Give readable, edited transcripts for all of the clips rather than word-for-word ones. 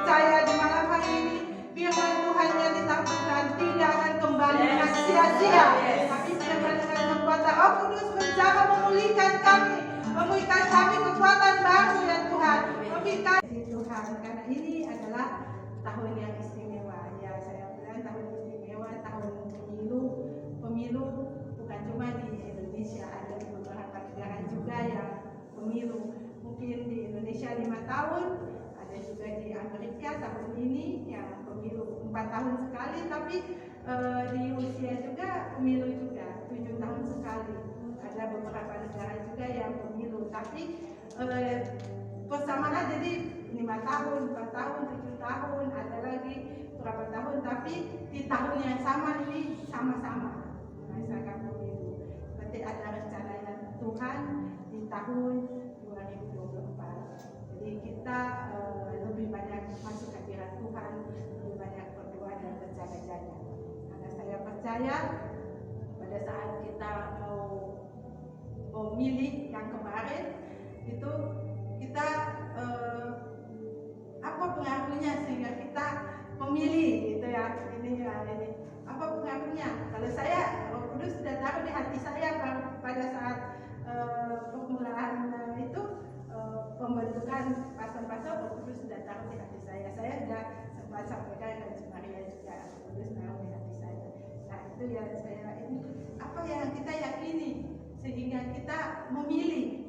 percaya di malam hari ini firman Tuhan yang ditampilkan tidak akan kembali dengan sia-sia, tapi firman dengan kekuatan Roh Kudus menjama memulihkan kami, memberikan kami kekuatan baru ya Tuhan, memberikan Tuhan, karena ini adalah tahun yang istimewa. Ya, saya bilang tahun istimewa, tahun pemilu bukan cuma di Indonesia, ada di beberapa negara juga yang pemilu. Mungkin di Indonesia 5 tahun, ada juga di Amerika tahun ini yang pemilu 4 tahun sekali, tapi di Rusia juga pemilu juga 7 tahun sekali. Ada beberapa negara juga yang pemilu, tapi bersamaan jadi 5 tahun, 4 tahun, 7 tahun, ada lagi berapa tahun, tapi di tahun yang sama ini sama-sama merasakan pemilu. Berarti ada rencananya Tuhan di tahun 2024. Jadi kita lebih banyak masuk hadirat Tuhan, lebih banyak berdoa dan berjaga-jaga. Karena saya percaya pada saat kita mau memilih yang kemarin itu kita apa pengaruhnya sehingga kita memilih gitu ya, ini apa pengaruhnya? Kalau saya Roh Kudus sudah taruh di hati saya pada saat permulaan itu pembentukan pastor-pastor, Roh Kudus sudah taruh di hati saya sudah sempat sampaikan ke Maria juga, Roh Kudus taruh di hati saya. Nah itu ya saya ini apa yang kita yakini sehingga kita memilih.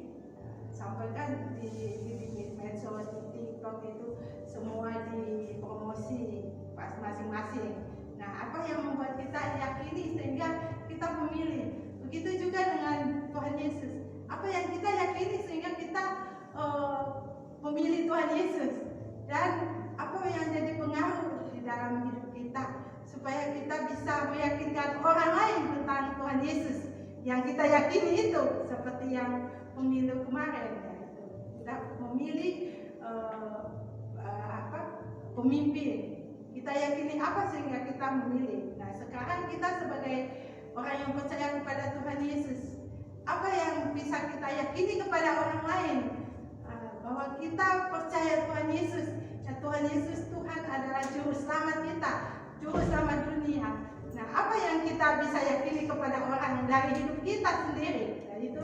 Sampaikan di medsos, di TikTok itu semua dipromosi pas masing-masing. Nah, apa yang membuat kita yakini sehingga kita memilih? Begitu juga dengan Tuhan Yesus. Apa yang kita yakini sehingga kita memilih Tuhan Yesus? Dan apa yang jadi pengaruh di dalam hidup kita supaya kita bisa meyakinkan orang lain tentang Tuhan Yesus yang kita yakini itu, seperti yang pemilu kemarin ya, itu kita memilih pemimpin. Kita yakini apa sehingga kita memilih. Nah sekarang kita sebagai orang yang percaya kepada Tuhan Yesus, apa yang bisa kita yakini kepada orang lain, bahwa kita percaya Tuhan Yesus, ya Tuhan Yesus Tuhan adalah juru selamat kita, juru selamat dunia. Nah apa yang kita bisa yakini kepada orang dari hidup kita sendiri, ya, itu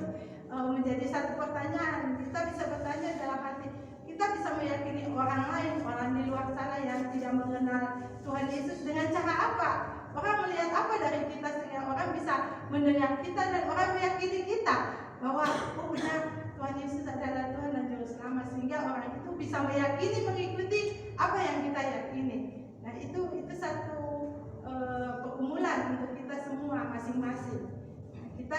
menjadi satu pertanyaan. Kita bisa bertanya dalam hati, kita bisa meyakini orang lain, orang di luar sana yang tidak mengenal Tuhan Yesus dengan cara apa? Orang melihat apa dari kita sehingga orang bisa mendengar kita dan orang meyakini kita bahwa oh benar Tuhan Yesus adalah Tuhan dan Juru Selamat, sehingga orang itu bisa meyakini, mengikuti apa yang kita yakini. Nah itu satu pergumulan untuk kita semua masing-masing. Kita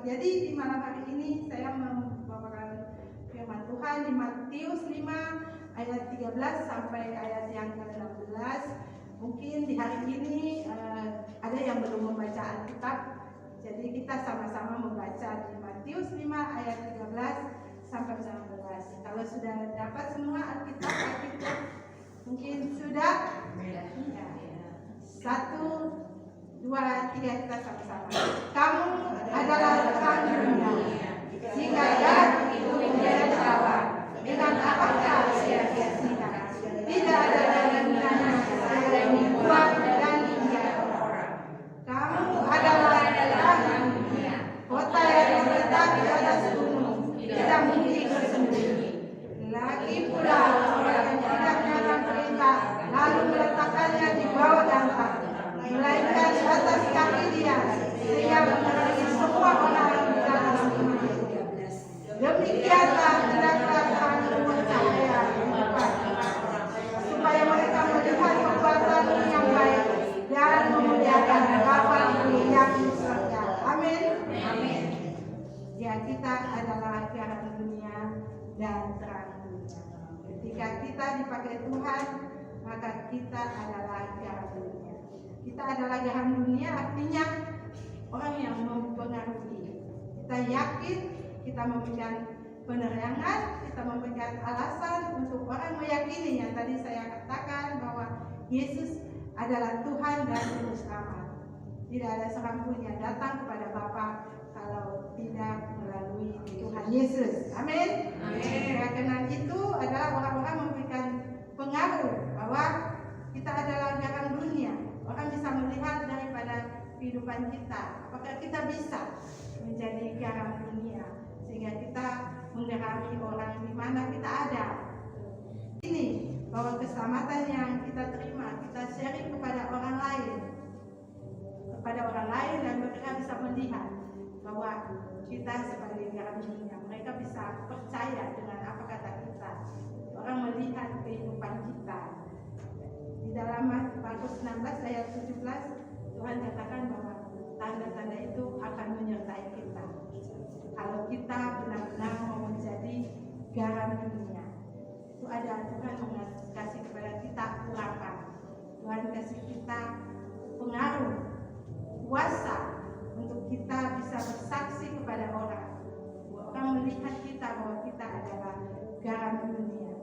jadi di malam hari ini saya membawakan firman Tuhan di Matius 5 ayat 13 sampai ayat yang ke-16. Mungkin di hari ini ada yang belum membaca Alkitab, jadi kita sama-sama membaca di Matius 5 ayat 13 sampai 16. Kalau sudah dapat semua Alkitab mungkin sudah? Ya. 1, 2, 3 kita sama-sama. Kamu adalah terang dunia. Jika jalan itu menjadi terang, dengan apakah sia-sia? Tidak ada gunanya saya membuat dan menjadi orang. Kamu adalah terang dunia. Kota yang terletak di atas gunung tidak mungkin bersembunyi. Lagi pula orang yang tidak menjalankan perintah lalu meletakkannya di bawah dampak, melainkan di atas kaki dia, sehingga memenuhi semua orang di dalam rumah. Demikianlah hendaklah kamu percaya supaya mereka melihat perbuatanmu yang baik dan memuliakan Bapa-Mu yang di surga. Amin. Amin. Ya, kita adalah garam dunia dan terang dunia. Ketika kita dipakai Tuhan, maka kita adalah garam dunia. Kita adalah garam dunia, artinya orang yang mempengaruhi. Kita yakin, kita memberikan penerangan, kita memberikan alasan untuk orang meyakini yang tadi saya katakan bahwa Yesus adalah Tuhan dan Juru Selamat. Tidak ada seorang pun yang datang kepada Bapa kalau tidak melalui Tuhan Yesus. Amin. Amin. Karena itu adalah orang-orang memberikan pengaruh kita adalah garam dunia. Orang bisa melihat daripada kehidupan kita, apakah kita bisa menjadi garam dunia sehingga kita menggarami orang di mana kita ada. Ini bahwa keselamatan yang kita terima, kita sharing kepada orang lain, dan mereka bisa melihat bahwa kita sebagai garam dunia. Mereka bisa percaya dengan apa kata kita. Orang melihat kehidupan kita. Di dalam Markus 16 ayat 17 Tuhan katakan bahwa tanda-tanda itu akan menyertai kita. Kalau kita benar-benar mau menjadi garam dunia, itu ada Tuhan kasih kepada kita urapan. Tuhan kasih kita pengaruh, kuasa untuk kita bisa bersaksi kepada orang. Orang melihat kita bahwa kita adalah garam dunia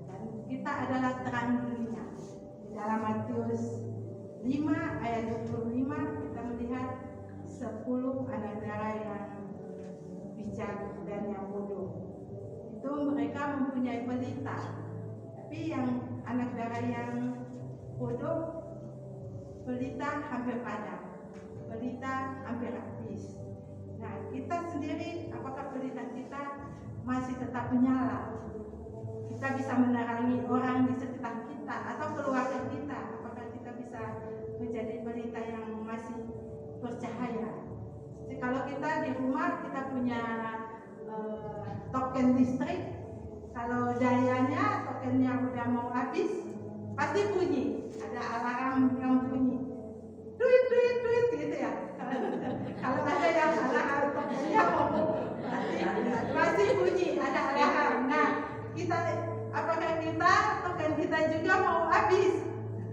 dan kita adalah terang dunia. Di dalam Matius 5 ayat 25 kita melihat 10 anak darah yang bijak dan yang bodoh. Itu mereka mempunyai pelita, tapi yang anak darah yang bodoh, pelita hampir padam, pelita hampir habis. Nah, kita sendiri, apakah pelita kita masih tetap menyala? Kita bisa menerangi orang di sekitar kita atau keluarga kita. Apakah kita bisa menjadi pelita yang masih bercahaya? Jadi kalau kita di rumah kita punya token listrik, kalau dayanya tokennya udah mau habis, pasti bunyi, ada alarm yang bunyi, duit gitu ya. Kalau ada yang alarm tokennya mau pasti bunyi, ada alarm. Nah, kita apakah kita token kita juga mau habis?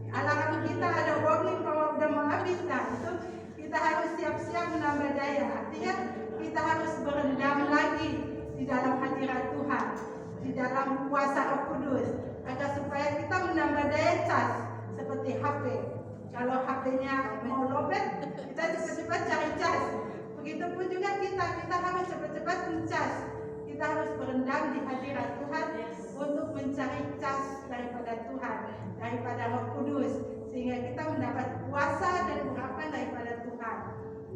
Alarm kita ada warning kalau udah mau habis. Nah, itu kita harus siap-siap menambah daya. Artinya kita harus berendam lagi di dalam hadirat Tuhan, di dalam kuasa Roh Kudus, agar supaya kita menambah daya cas seperti HP. Kalau HP-nya mau lobet, kita cepat-cepat cari cas. Begitupun juga kita harus cepat-cepat mencas. Kita harus berendam di hadirat Tuhan untuk mencari cas daripada Tuhan, daripada Roh Kudus, sehingga kita mendapat kuasa dan urapan daripada Tuhan.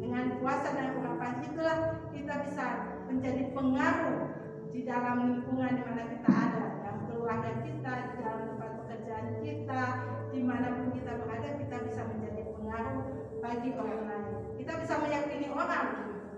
Dengan kuasa dan urapan itulah kita bisa menjadi pengaruh di dalam lingkungan di mana kita ada, dalam keluarga kita, di dalam tempat pekerjaan kita, dimanapun kita berada, kita bisa menjadi pengaruh bagi orang lain. Kita bisa meyakini orang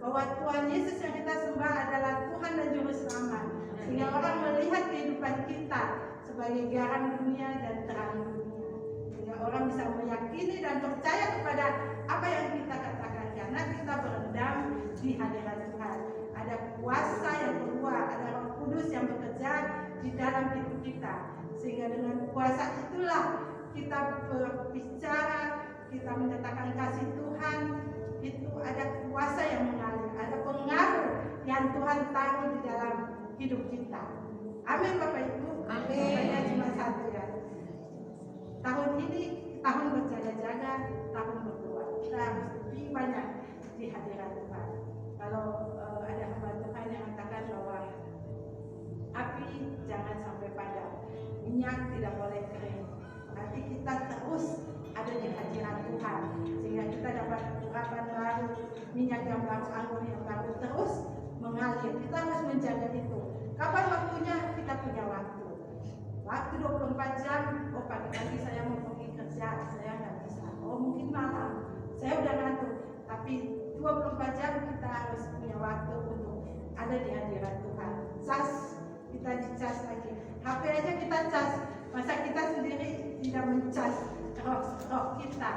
bahwa Tuhan Yesus yang kita sembah adalah Tuhan dan Juru Selamat, sehingga orang melihat kehidupan kita sebagai garam dunia dan terang dunia, sehingga orang bisa meyakini dan percaya kepada apa yang kita katakan karena kita berendam di hadirat Tuhan. Ada kuasa yang keluar, ada Roh Kudus yang bekerja di dalam hidup kita, sehingga dengan kuasa itulah kita berbicara, kita menyatakan kasih Tuhan. Itu ada kuasa yang mengalir, ada pengaruh yang Tuhan taruh di dalam hidup kita. Amin Bapak Ibu. Amin. Cuma satu ya. Tahun ini tahun berjaga-jaga, tahun berdoa. Kita harus lebih banyak di hadirat Tuhan. Kalau ada hamba Tuhan yang mengatakan bahwa api jangan sampai padam, minyak tidak boleh kering. Berarti kita terus ada di hadirat Tuhan, sehingga kita dapat urapan baru, minyak yang baru, anggur yang baru terus mengalir. Kita harus menjaga itu. Kapan waktunya? Kita punya waktu. Waktu 24 jam. Oh, pagi-pagi saya mau pergi kerja, saya nggak bisa. Oh, mungkin malam, saya udah ngantuk. Tapi 24 jam kita harus punya waktu untuk ada di hadirat Tuhan. Cas, kita dicas lagi. HP aja kita cas. Masa kita sendiri tidak mencas roh kita.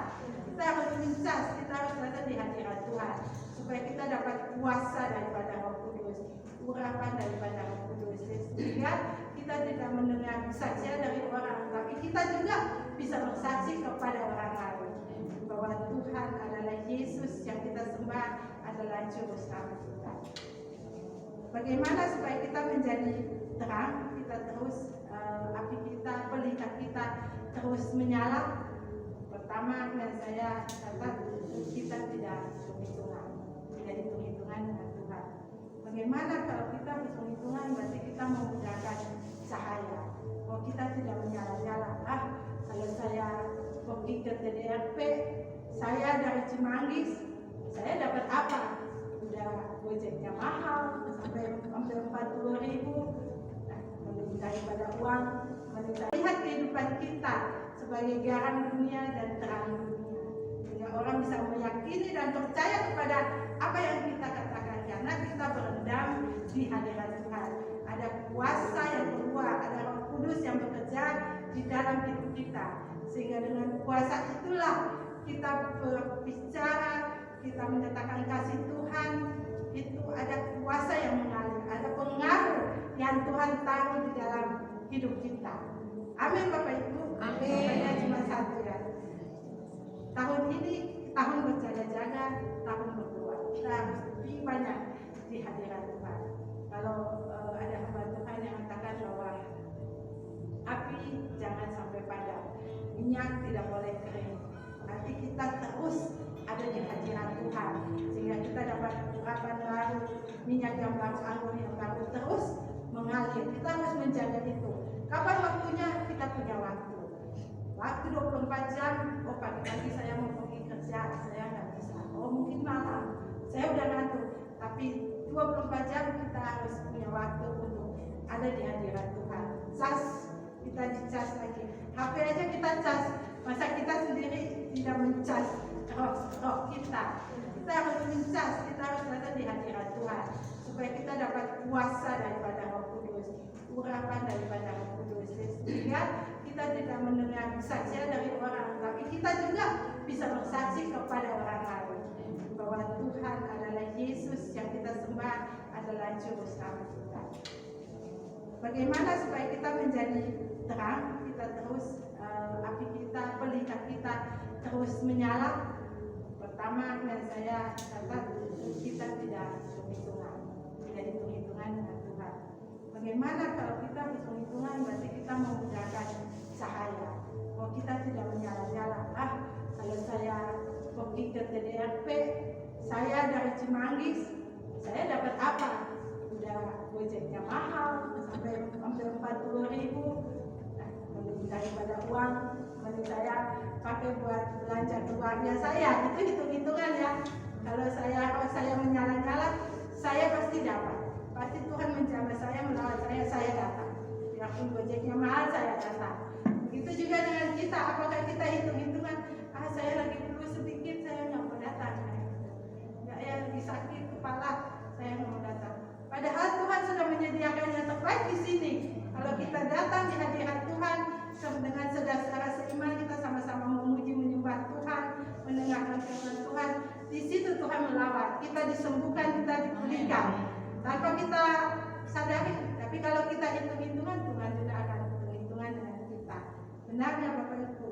Kita harus mencas, kita harus ada di hadirat Tuhan supaya kita dapat kuasa daripada Roh Kudus, urapan daripada Roh Kudus, sehingga kita tidak mendengar kesaksian dari orang, tapi kita juga bisa bersaksi kepada orang lain bahwa Tuhan adalah Yesus yang kita sembah, adalah Juru Selamat kita. Bagaimana supaya kita menjadi terang? Kita terus api kita, pelita kita terus menyala. Pertama yang saya catat, kita tidak hitung-hitungan dengan Tuhan. Bagaimana kalau kita hitung-hitungan? Berarti kita menggunakan cahaya. Kalau kita tidak menyala-nyala, kalau saya TDRP, saya dari Cimanggis, saya dapat apa? Udah gojeknya mahal, sampai hampir 40.000. Nah, daripada uang, melihat kehidupan kita sebagai garam dunia dan terang dunia, sehingga orang bisa meyakini dan percaya kepada apa yang kita katakan, karena kita berendam di hadirat Tuhan. Ada kuasa yang keluar, ada Roh Kudus yang bekerja di dalam hidup kita, sehingga dengan kuasa itulah kita berbicara, kita menyatakan kasih Tuhan. Itu ada kuasa yang mengalir, ada pengaruh yang Tuhan taruh di dalam hidup kita. Amin Bapak Ibu. Amin. Cuma satu ya. Tahun ini tahun berjaga-jaga, tahun berdoa. Kita harus lebih banyak di hadirat Tuhan. Kalau ada hamba Tuhan yang mengatakan bahwa api jangan sampai padam, minyak tidak boleh kering. Nanti kita terus ada di hadirat Tuhan, sehingga kita dapat urapan baru, minyak yang baru, anggur yang baru terus mengalir. Kita harus menjaga itu. Kapan waktunya? Kita punya waktu. Waktu 24 jam. Oh, pagi-pagi saya mau pergi kerja, saya nggak bisa. Oh, mungkin malam, saya udah ngantuk. Tapi 24 jam kita harus punya waktu untuk ada di hadirat Tuhan. Cas, kita dicas lagi. HP aja kita cas. Masa kita sendiri tidak mencas roh kita. Kita harus mencas, kita harus ada di hadirat Tuhan, supaya kita dapat kuasa daripada Roh Kudus, urapan daripada Roh Kudus, sehingga kita tidak mendengar kesaksian dari orang, tapi kita juga bisa bersaksi kepada orang lain bahwa Tuhan adalah Yesus yang kita sembah, adalah juru selamat kita. Bagaimana supaya kita menjadi terang, kita terus api kita, pelita kita terus menyala. Pertama yang saya catat, kita tidak hitung-hitungan dengan Tuhan. Bagaimana kalau kita hitung-hitungan, berarti kita menggunakan cahaya. Kalau kita tidak menyala-nyala, kalau saya pergi ke TDRP, saya dari Cimanggis, saya dapat apa? Udah gojeknya mahal, sampai hampir 40.000. Nah, daripada uang, mending saya pakai buat belanja keluarga saya. Itu hitung-hitungan ya. Kalau saya menyala-nyala, saya pasti dapat. Pasti Tuhan menjamah saya, merawat saya datang. Biarpun gojeknya mahal, saya datang. Begitu juga dengan kita. Apakah kita hitung-hitungan? Saya lagi perlu sedikit, saya nggak mau datang. Nggak ya, lagi sakit kepala, saya nggak mau datang. Padahal Tuhan sudah menyediakan yang terbaik di sini. Kalau kita datang di hadirat Tuhan dengan saudara-saudara seiman, kita sama-sama memuji menyembah Tuhan, mendengarkan firman Tuhan. Di situ Tuhan melawat, kita disembuhkan, kita dipulihkan tanpa kita sadari. Tapi kalau kita hitung-hitungan, Tuhan tidak akan hitung-hitungan dengan kita. Benarnya Bapak Ibu.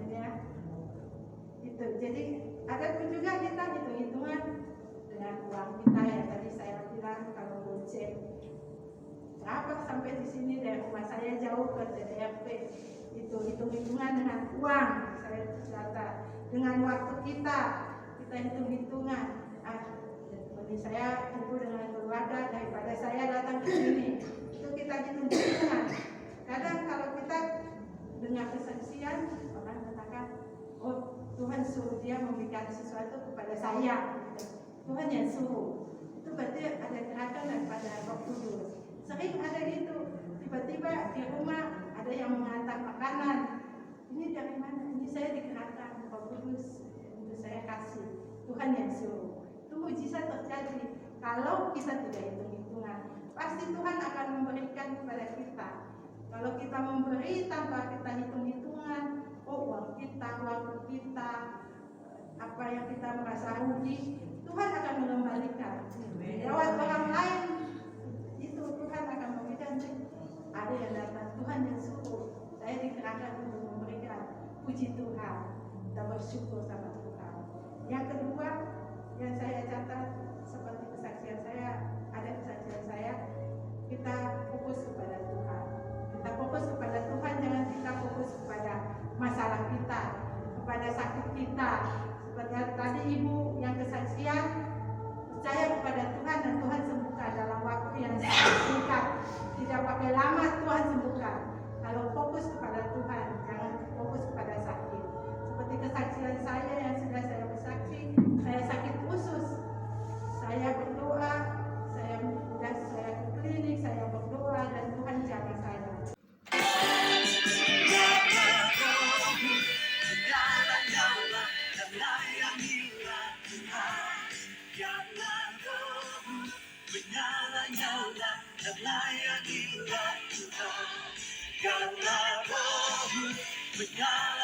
Ya. Itu. Jadi ada pun juga kita hitung-hitungan dengan uang kita ya. Tadi saya bilang kalau gojek berapa sampai di sini dari rumah saya jauh ke TDRP, itu hitung-hitungan dengan uang. Saya catat dengan waktu kita hitung-hitungan. Jadi saya kumpul dengan keluarga daripada saya datang ke sini. Itu kita hitung-hitungan. Kadang kalau kita dengar kesaksian, orang katakan, oh Tuhan suruh dia memberikan sesuatu kepada saya. Tuhan yang suruh. Itu berarti ada gerakan daripada Roh Kudus. Sering ada gitu, tiba-tiba di rumah ada yang mengantar makanan. Ini dari mana? Ini saya digerakkan Roh Kudus untuk saya kasih. Tuhan yang suruh. Itu mujizat terjadi. Kalau kita tidak hitung-hitungan, pasti Tuhan akan memberikan kepada kita. Kalau kita memberi tanpa kita hitung-hitungan, oh uang kita, waktu kita, apa yang kita merasa rugi, Tuhan akan mengembalikan. Lewat orang lain, itu Tuhan akan memberikan. Ada yang datang, Tuhan yang suruh. Saya dikerahkan untuk memberikan. Puji Tuhan, kita bersyukur sama Tuhan. Yang kedua, yang saya catat seperti kesaksian saya, ada kesaksian saya, kita fokus kepada Tuhan. Kita fokus kepada Tuhan, jangan kita fokus kepada masalah kita, kepada sakit kita. Seperti tadi ibu yang kesaksian, percaya kepada Tuhan dan Tuhan sembuhkan dalam waktu yang singkat. Tidak pakai lama Tuhan sembuhkan. Kalau fokus kepada Tuhan, jangan fokus kepada sakit. menyala dan layanilah Tuhan. Karena rohmu menyala